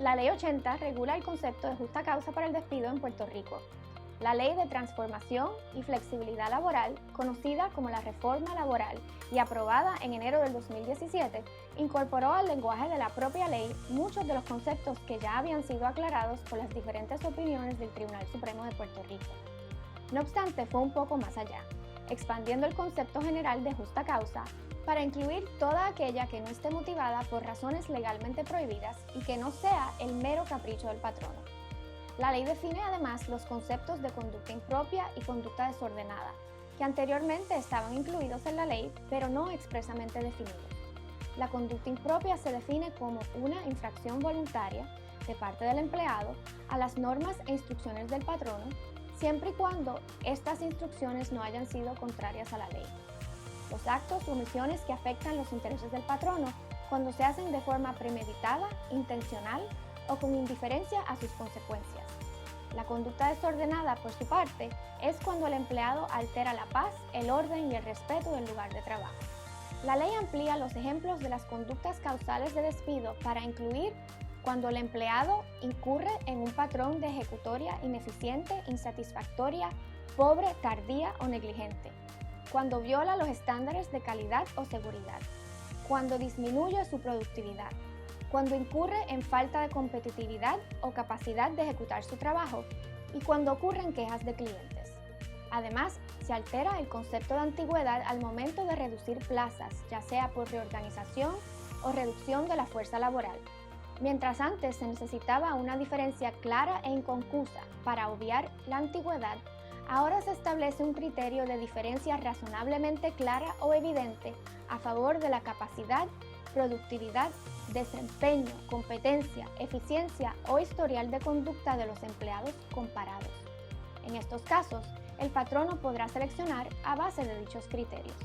La Ley 80 regula el concepto de justa causa para el despido en Puerto Rico. La Ley de Transformación y Flexibilidad Laboral, conocida como la Reforma Laboral y aprobada en enero del 2017, incorporó al lenguaje de la propia ley muchos de los conceptos que ya habían sido aclarados por las diferentes opiniones del Tribunal Supremo de Puerto Rico. No obstante, fue un poco más allá, expandiendo el concepto general de justa causa para incluir toda aquella que no esté motivada por razones legalmente prohibidas y que no sea el mero capricho del patrono. La ley define además los conceptos de conducta impropia y conducta desordenada, que anteriormente estaban incluidos en la ley, pero no expresamente definidos. La conducta impropia se define como una infracción voluntaria de parte del empleado a las normas e instrucciones del patrono, siempre y cuando estas instrucciones no hayan sido contrarias a la ley. Los actos o omisiones que afectan los intereses del patrono cuando se hacen de forma premeditada, intencional o con indiferencia a sus consecuencias. La conducta desordenada, por su parte, es cuando el empleado altera la paz, el orden y el respeto del lugar de trabajo. La ley amplía los ejemplos de las conductas causales de despido para incluir cuando el empleado incurre en un patrón de ejecutoria ineficiente, insatisfactoria, pobre, tardía o negligente, cuando viola los estándares de calidad o seguridad, cuando disminuye su productividad, cuando incurre en falta de competitividad o capacidad de ejecutar su trabajo y cuando ocurren quejas de clientes. Además, se altera el concepto de antigüedad al momento de reducir plazas, ya sea por reorganización o reducción de la fuerza laboral. Mientras antes se necesitaba una diferencia clara e inconfusa para obviar la antigüedad, ahora se establece un criterio de diferencia razonablemente clara o evidente a favor de la capacidad, productividad, desempeño, competencia, eficiencia o historial de conducta de los empleados comparados. En estos casos, el patrono podrá seleccionar a base de dichos criterios.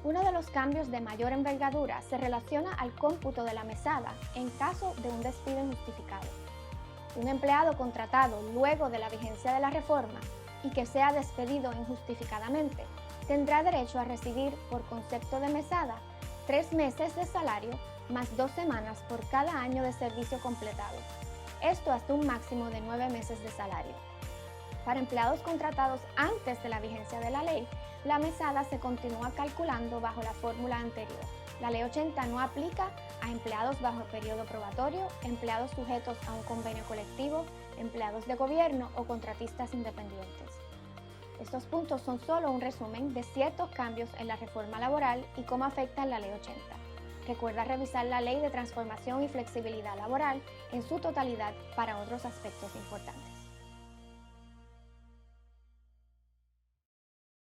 Uno de los cambios de mayor envergadura se relaciona al cómputo de la mesada en caso de un despido injustificado. Un empleado contratado luego de la vigencia de la reforma y que sea despedido injustificadamente tendrá derecho a recibir, por concepto de mesada, 3 meses de salario más 2 semanas por cada año de servicio completado. Esto hasta un máximo de 9 meses de salario. Para empleados contratados antes de la vigencia de la ley, la mesada se continúa calculando bajo la fórmula anterior. La Ley 80 no aplica a empleados bajo periodo probatorio, empleados sujetos a un convenio colectivo, empleados de gobierno o contratistas independientes. Estos puntos son solo un resumen de ciertos cambios en la reforma laboral y cómo afectan la Ley 80. Recuerda revisar la Ley de Transformación y Flexibilidad Laboral en su totalidad para otros aspectos importantes.